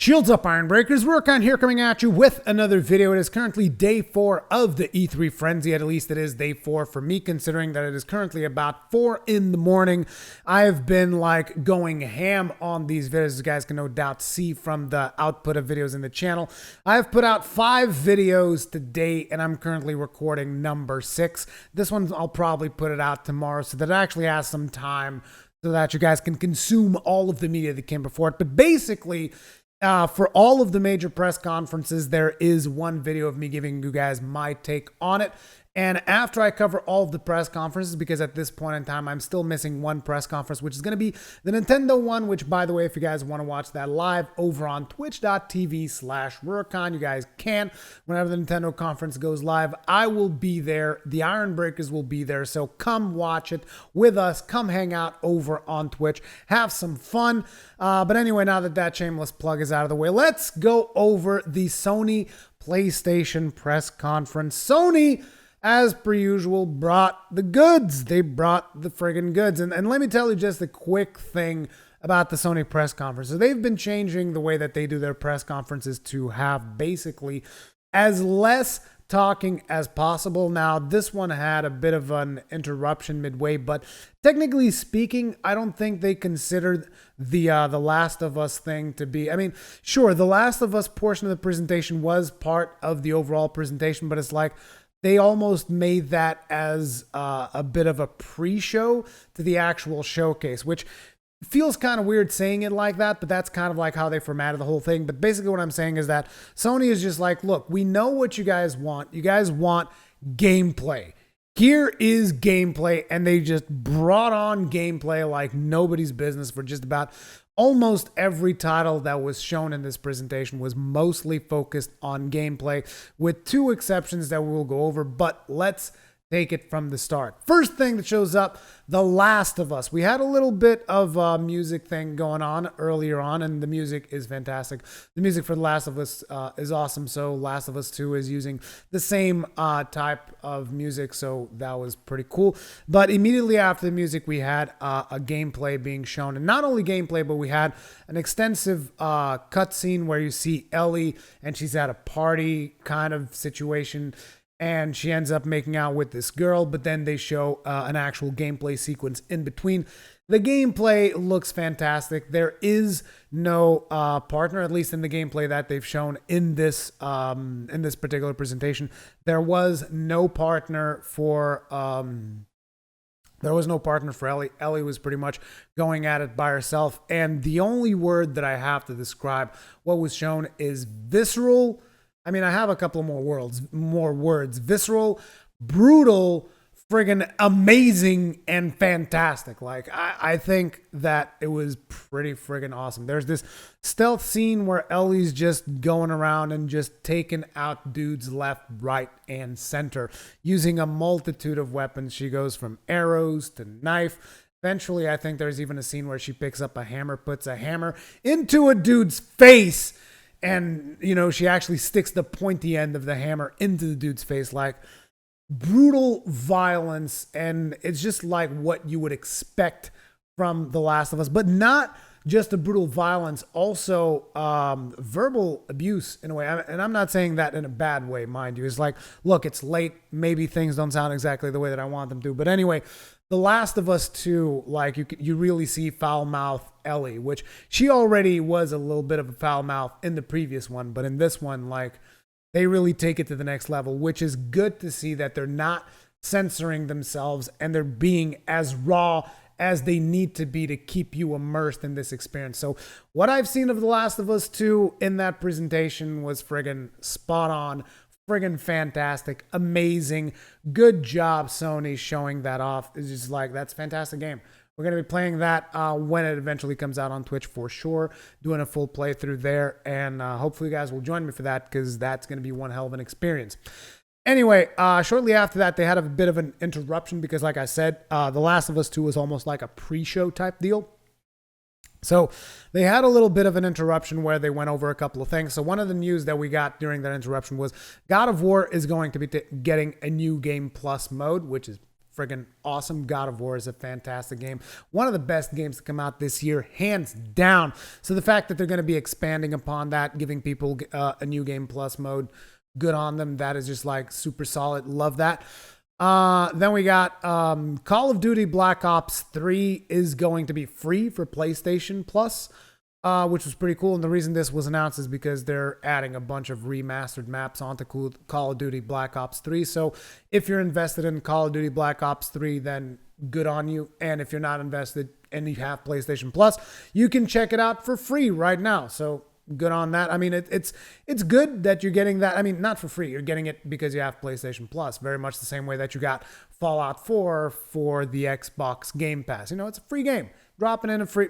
Shields up, Iron Breakers. Rurikhan here coming at you with another video. It is currently day 4 of the E3 frenzy. At least it is day 4 for me, considering that it is currently about 4 in the morning. I have been like going ham on these videos, as you guys can no doubt see from the output of videos in the channel. I have put out 5 videos to date, and I'm currently recording number 6. This one I'll probably put it out tomorrow so that it actually has some time so that you guys can consume all of the media that came before it. But basically, for all of the major press conferences, there is one video of me giving you guys my take on it. And after I cover all of the press conferences, because at this point in time, I'm still missing one press conference, which is going to be the Nintendo one, which, by the way, if you guys want to watch that live over on twitch.tv/Rurikhan, you guys can. Whenever the Nintendo conference goes live, I will be there. The Iron Breakers will be there. So come watch it with us. Come hang out over on Twitch. Have some fun. But anyway, now that that shameless plug is out of the way, let's go over the Sony PlayStation Press Conference. Sony, as per usual, brought the goods. They brought the friggin' goods. And let me tell you just a quick thing about the Sony press conferences. They've been changing the way that they do their press conferences to have basically as less talking as possible. Now, this one had a bit of an interruption midway, but technically speaking, I don't think they considered the Last of Us thing to be. I mean, sure, the Last of Us portion of the presentation was part of the overall presentation, but it's like they almost made that as a bit of a pre-show to the actual showcase, which feels kind of weird saying it like that, but that's kind of like how they formatted the whole thing. But basically what I'm saying is that Sony is just like, look, we know what you guys want. You guys want gameplay. Here is gameplay, and they just brought on gameplay like nobody's business for just about almost every title that was shown in this presentation was mostly focused on gameplay, with 2 exceptions that we'll go over, but let's take it from the start. First thing that shows up, The Last of Us. We had a little bit of a music thing going on earlier on, and the music is fantastic. The music for The Last of Us is awesome, so Last of Us 2 is using the same type of music, so that was pretty cool. But immediately after the music, we had a gameplay being shown, and not only gameplay, but we had an extensive cutscene where you see Ellie, and she's at a party kind of situation, and she ends up making out with this girl, but then they show an actual gameplay sequence in between. The gameplay looks fantastic. There is no partner, at least in the gameplay that they've shown in this particular presentation. There was no partner for Ellie. Ellie was pretty much going at it by herself, and the only word that I have to describe what was shown is visceral. I mean, I have a couple more words. Visceral, brutal, friggin' amazing, and fantastic. Like, I think that it was pretty friggin' awesome. There's this stealth scene where Ellie's just going around and just taking out dudes left, right, and center using a multitude of weapons. She goes from arrows to knife. Eventually, I think there's even a scene where she picks up a hammer, puts a hammer into a dude's face, and, you know, she actually sticks the pointy end of the hammer into the dude's face. Like, brutal violence. And it's just like what you would expect from The Last of Us. But not just the brutal violence, also verbal abuse in a way. And I'm not saying that in a bad way, mind you. It's like, look, it's late. Maybe things don't sound exactly the way that I want them to. But anyway, The Last of Us 2, like you really see foul-mouth Ellie, which she already was a little bit of a foul mouth in the previous one, but in this one, like, they really take it to the next level, which is good to see that they're not censoring themselves and they're being as raw as they need to be to keep you immersed in this experience. So what I've seen of The Last of Us 2 in that presentation was friggin' spot on, friggin' fantastic, amazing. Good job, Sony, showing that off. It's just like, that's a fantastic game. We're going to be playing that when it eventually comes out on Twitch for sure, doing a full playthrough there, and hopefully you guys will join me for that, because that's going to be one hell of an experience. Anyway, shortly after that, they had a bit of an interruption because, like I said, The Last of Us 2 was almost like a pre-show type deal. So they had a little bit of an interruption where they went over a couple of things. So one of the news that we got during that interruption was God of War is going to be getting a new Game Plus mode, which is friggin' awesome. God of War is a fantastic game. One of the best games to come out this year, hands down. So the fact that they're going to be expanding upon that, giving people a new game plus mode, good on them. That is just like super solid. Love that. Then we got Call of Duty Black Ops 3 is going to be free for PlayStation Plus, which was pretty cool. And the reason this was announced is because they're adding a bunch of remastered maps onto Call of Duty Black Ops 3. So if you're invested in Call of Duty Black Ops 3, then good on you. And if you're not invested and you have PlayStation Plus, you can check it out for free right now. So good on that. I mean, it's good that you're getting that. I mean, not for free. You're getting it because you have PlayStation Plus. Very much the same way that you got Fallout 4 for the Xbox Game Pass. You know, it's a free game. Dropping in a free...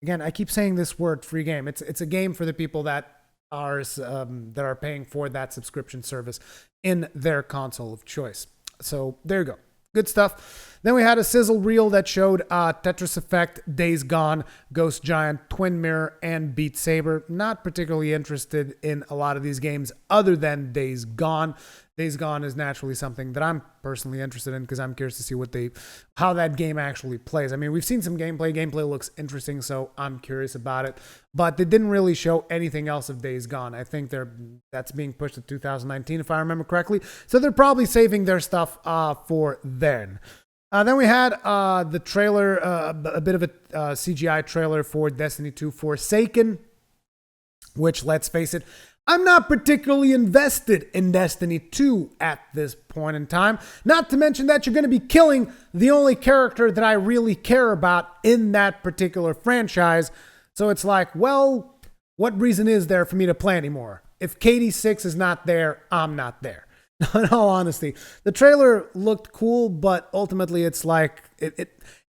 Again, I keep saying this word, free game. It's a game for the people that are paying for that subscription service in their console of choice. So there you go. Good stuff. Then we had a Sizzle reel that showed Tetris Effect, Days Gone, Ghost Giant, Twin Mirror, and Beat Saber. Not particularly interested in a lot of these games other than Days Gone. Days Gone is naturally something that I'm personally interested in because I'm curious to see how that game actually plays. I mean, we've seen some gameplay. Gameplay looks interesting, so I'm curious about it. But they didn't really show anything else of Days Gone. I think that's being pushed to 2019, if I remember correctly. So they're probably saving their stuff for then. Then we had the trailer, a bit of a CGI trailer for Destiny 2 Forsaken, which, let's face it, I'm not particularly invested in Destiny 2 at this point in time. Not to mention that you're going to be killing the only character that I really care about in that particular franchise. So it's like, well, what reason is there for me to play anymore? If KD6 is not there, I'm not there. In all honesty, the trailer looked cool, but ultimately it's like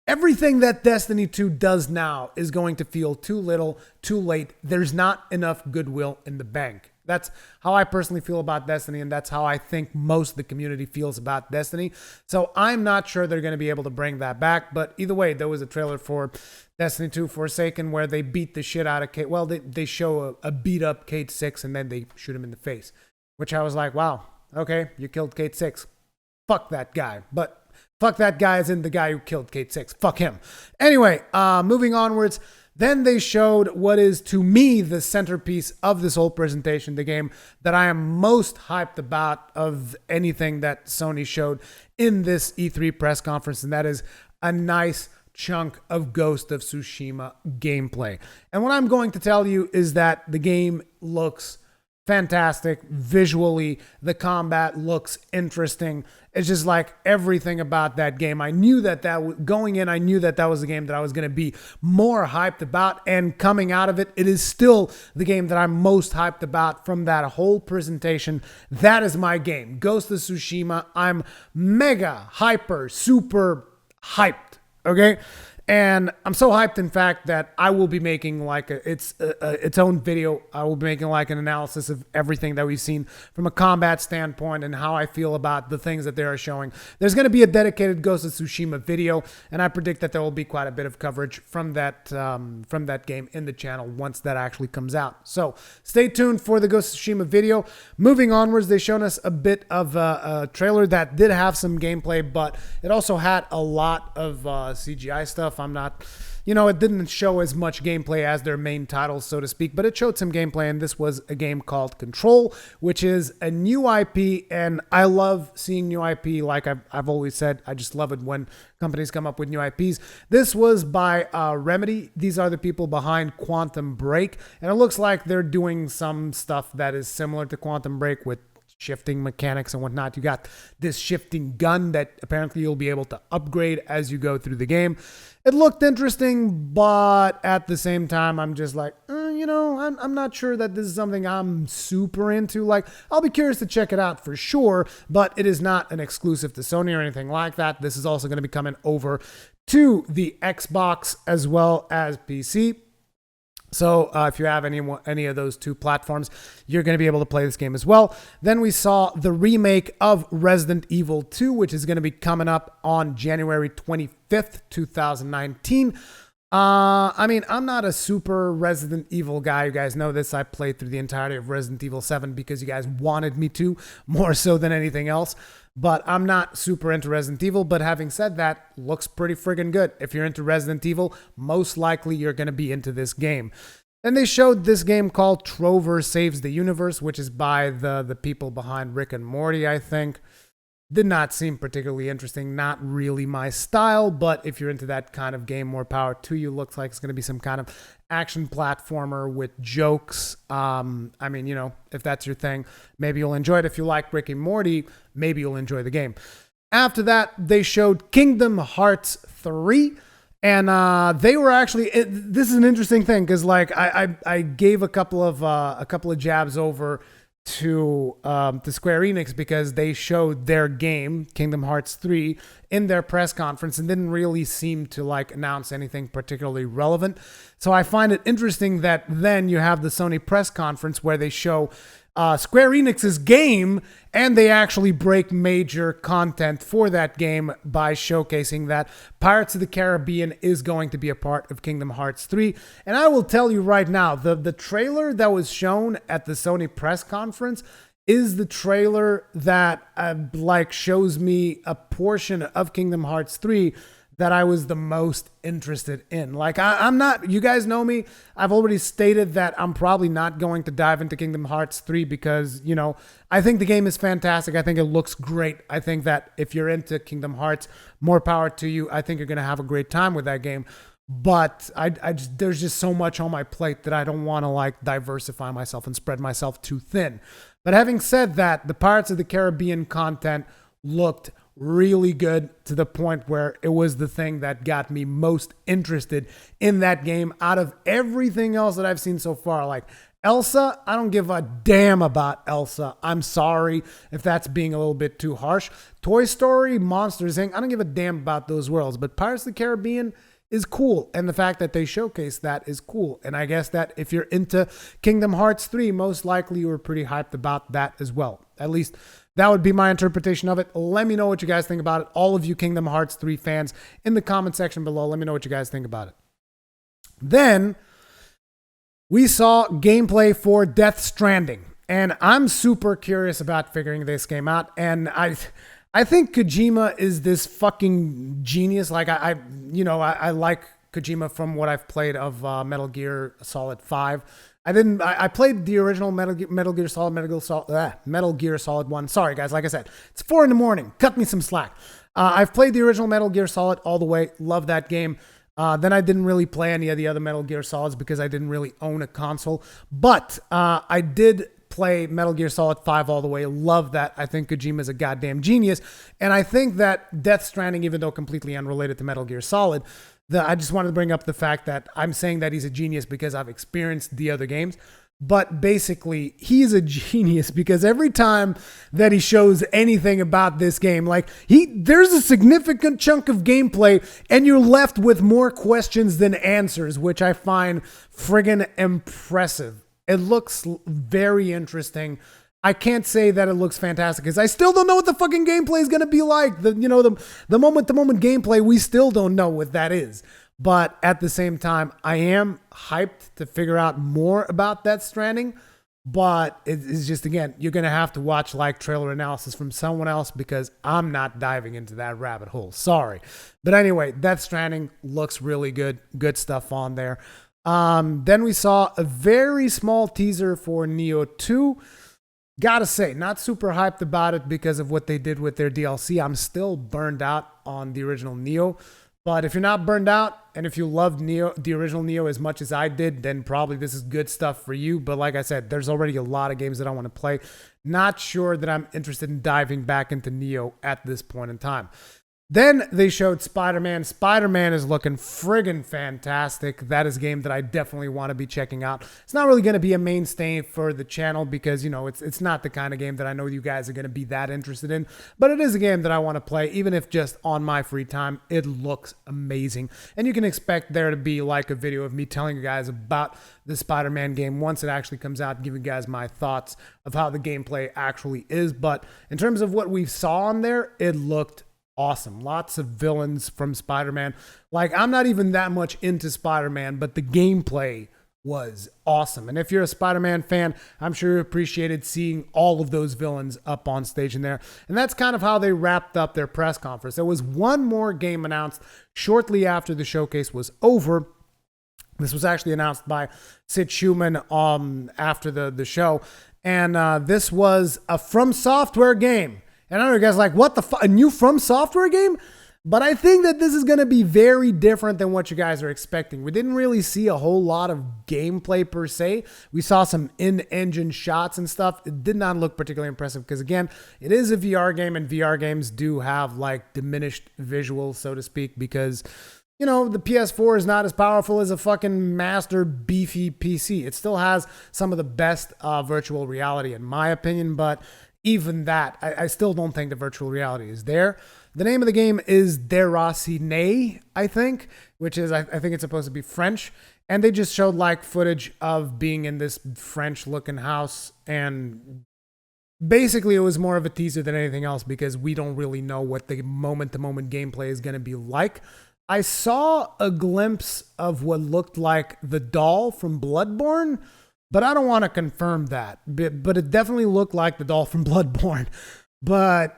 everything that Destiny 2 does now is going to feel too little, too late. There's not enough goodwill in the bank. That's how I personally feel about Destiny, and that's how I think most of the community feels about Destiny. So I'm not sure they're going to be able to bring that back, but either way, there was a trailer for Destiny 2 Forsaken where they beat the shit out of Kate. Well, they show a beat up Kate 6 and then they shoot him in the face, which I was like, wow, okay, you killed Kate 6. Fuck that guy. But fuck that guy as in the guy who killed Kate 6. Fuck him. Anyway, moving onwards. Then they showed what is, to me, the centerpiece of this whole presentation, the game that I am most hyped about of anything that Sony showed in this E3 press conference, and that is a nice chunk of Ghost of Tsushima gameplay. And what I'm going to tell you is that the game looks fantastic visually. The combat looks interesting. It's just like everything about that game. I knew that going in, I knew that was the game that I was going to be more hyped about. And coming out of it, it is still the game that I'm most hyped about from that whole presentation. That is my game, Ghost of Tsushima. I'm mega, hyper, super hyped. Okay. And I'm so hyped, in fact, that I will be making like its own video. I will be making like an analysis of everything that we've seen from a combat standpoint and how I feel about the things that they are showing. There's going to be a dedicated Ghost of Tsushima video, and I predict that there will be quite a bit of coverage from that game in the channel once that actually comes out. So stay tuned for the Ghost of Tsushima video. Moving onwards, they've shown us a bit of a trailer that did have some gameplay, but it also had a lot of CGI stuff. It didn't show as much gameplay as their main titles, so to speak, but it showed some gameplay, and this was a game called Control, which is a new IP, and I love seeing new IP. Like I've always said, I just love it when companies come up with new IPs. This was by Remedy. These are the people behind Quantum Break, and it looks like they're doing some stuff that is similar to Quantum Break with shifting mechanics and whatnot. You got this shifting gun that apparently you'll be able to upgrade as you go through the game. It looked interesting, but at the same time, I'm just like, I'm not sure that this is something I'm super into. Like, I'll be curious to check it out for sure, but it is not an exclusive to Sony or anything like that. This is also going to be coming over to the Xbox as well as PC. So if you have any of those two platforms, you're going to be able to play this game as well. Then we saw the remake of Resident Evil 2, which is going to be coming up on January 25th, 2019. I mean, I'm not a super Resident Evil guy. You guys know this. I played through the entirety of Resident Evil 7 because you guys wanted me to, more so than anything else. But I'm not super into Resident Evil. But having said that, looks pretty friggin' good. If you're into Resident Evil, most likely you're going to be into this game. Then they showed this game called Trover Saves the Universe, which is by the people behind Rick and Morty, I think. Did not seem particularly interesting. Not really my style, but if you're into that kind of game, more power to you. Looks like it's going to be some kind of action platformer with jokes. I mean, you know, if that's your thing, maybe you'll enjoy it. If you like Rick and Morty, maybe you'll enjoy the game. After that, they showed Kingdom Hearts 3. And they were actually, this is an interesting thing because like I gave a couple of jabs over to Square Enix because they showed their game Kingdom Hearts 3 in their press conference and didn't really seem to like announce anything particularly relevant. So I find it interesting that then you have the Sony press conference where they show Square Enix's game and they actually break major content for that game by showcasing that Pirates of the Caribbean is going to be a part of Kingdom Hearts 3. And I will tell you right now, the trailer that was shown at the Sony press conference is the trailer that like shows me a portion of Kingdom Hearts 3 that I was the most interested in. Like, I'm not, you guys know me. I've already stated that I'm probably not going to dive into Kingdom Hearts 3 because, you know, I think the game is fantastic. I think it looks great. I think that if you're into Kingdom Hearts, more power to you. I think you're going to have a great time with that game. But there's just so much on my plate that I don't want to like diversify myself and spread myself too thin. But having said that, the Pirates of the Caribbean content looked really good to the point where it was the thing that got me most interested in that game out of everything else that I've seen so far. Like Elsa, I don't give a damn about Elsa. I'm sorry if that's being a little bit too harsh. Toy Story, Monsters Inc., I don't give a damn about those worlds. But Pirates of the Caribbean is cool. And the fact that they showcase that is cool. And I guess that if you're into Kingdom Hearts 3, most likely you were pretty hyped about that as well. At least that would be my interpretation of it. Let me know what you guys think about it. All of you Kingdom Hearts 3 fans in the comment section below. Let me know what you guys think about it. Then we saw gameplay for Death Stranding. And I'm super curious about figuring this game out. And I think Kojima is this fucking genius. Like I like Kojima from what I've played of Metal Gear Solid 5. I played the original Metal Gear Solid 1. Sorry, guys. Like I said, it's 4 a.m. Cut me some slack. I've played the original Metal Gear Solid all the way. Love that game. Then I didn't really play any of the other Metal Gear Solids because I didn't really own a console. But I did play Metal Gear Solid 5 all the way. Love that. I think Kojima is a goddamn genius. And I think that Death Stranding, even though completely unrelated to Metal Gear Solid, I just wanted to bring up the fact that I'm saying that he's a genius because I've experienced the other games. But basically, he's a genius because every time that he shows anything about this game, like there's a significant chunk of gameplay and you're left with more questions than answers, which I find friggin' impressive. It looks very interesting. I can't say that it looks fantastic because I still don't know what the fucking gameplay is going to be like. The moment-to-moment gameplay, we still don't know what that is. But at the same time, I am hyped to figure out more about Death Stranding. But it's just, again, you're going to have to watch like trailer analysis from someone else because I'm not diving into that rabbit hole. Sorry. But anyway, Death Stranding looks really good. Good stuff on there. Then we saw a very small teaser for Nioh 2. Gotta say, not super hyped about it because of what they did with their DLC. I'm still burned out on the original Nioh. But if you're not burned out, and if you loved Nioh, the original Nioh as much as I did, then probably this is good stuff for you. But like I said, there's already a lot of games that I want to play. Not sure that I'm interested in diving back into Nioh at this point in time. Then they showed Spider-Man. Spider-Man is looking friggin' fantastic. That is a game that I definitely want to be checking out. It's not really going to be a mainstay for the channel because, you know, it's not the kind of game that I know you guys are going to be that interested in. But it is a game that I want to play, even if just on my free time. It looks amazing. And you can expect there to be like a video of me telling you guys about the Spider-Man game once it actually comes out, giving you guys my thoughts of how the gameplay actually is. But in terms of what we saw on there, it looked awesome. Lots of villains from Spider-Man. Like, I'm not even that much into Spider-Man, but the gameplay was awesome. And if you're a Spider-Man fan, I'm sure you appreciated seeing all of those villains up on stage in there. And that's kind of how they wrapped up their press conference. There was one more game announced shortly after the showcase was over. This was actually announced by Sid Schumann after the show. And this was a From Software game. And I know you guys are like, what the fuck? A new From Software game? But I think that this is going to be very different than what you guys are expecting. We didn't really see a whole lot of gameplay per se. We saw some in-engine shots and stuff. It did not look particularly impressive because, again, it is a VR game, and VR games do have like diminished visuals, so to speak, because, you know, the PS4 is not as powerful as a fucking master beefy PC. It still has some of the best virtual reality in my opinion, but even that, I still don't think the virtual reality is there. The name of the game is Déraciné, I think, which is, I think it's supposed to be French. And they just showed like footage of being in this French looking house. And basically it was more of a teaser than anything else because we don't really know what the moment-to-moment gameplay is going to be like. I saw a glimpse of what looked like the doll from Bloodborne, but I don't want to confirm that. But it definitely looked like the doll from Bloodborne. But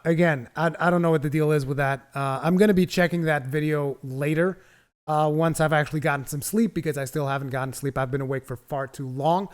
again, I don't know what the deal is with that. I'm going to be checking that video later once I've actually gotten some sleep because I still haven't gotten sleep. I've been awake for far too long.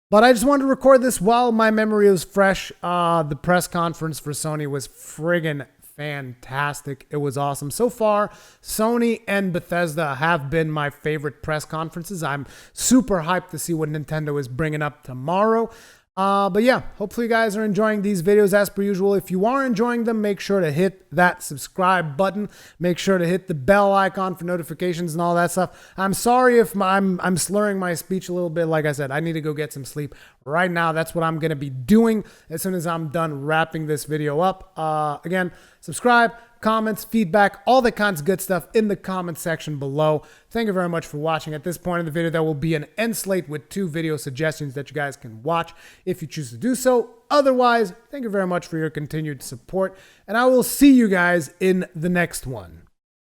But I just wanted to record this while my memory was fresh. The press conference for Sony was friggin' fantastic. It was awesome. So far, Sony and Bethesda have been my favorite press conferences. I'm super hyped to see what Nintendo is bringing up tomorrow. But yeah, hopefully you guys are enjoying these videos as per usual. If you are enjoying them, make sure to hit that subscribe button. Make sure to hit the bell icon for notifications and all that stuff. I'm sorry if I'm slurring my speech a little bit. Like I said, I need to go get some sleep right now. That's what I'm going to be doing as soon as I'm done wrapping this video up. Again, subscribe, comments, feedback, all that kinds of good stuff in the comment section below. Thank you very much for watching. At this point in the video, there will be an end slate with 2 video suggestions that you guys can watch if you choose to do so. Otherwise, thank you very much for your continued support, and I will see you guys in the next one.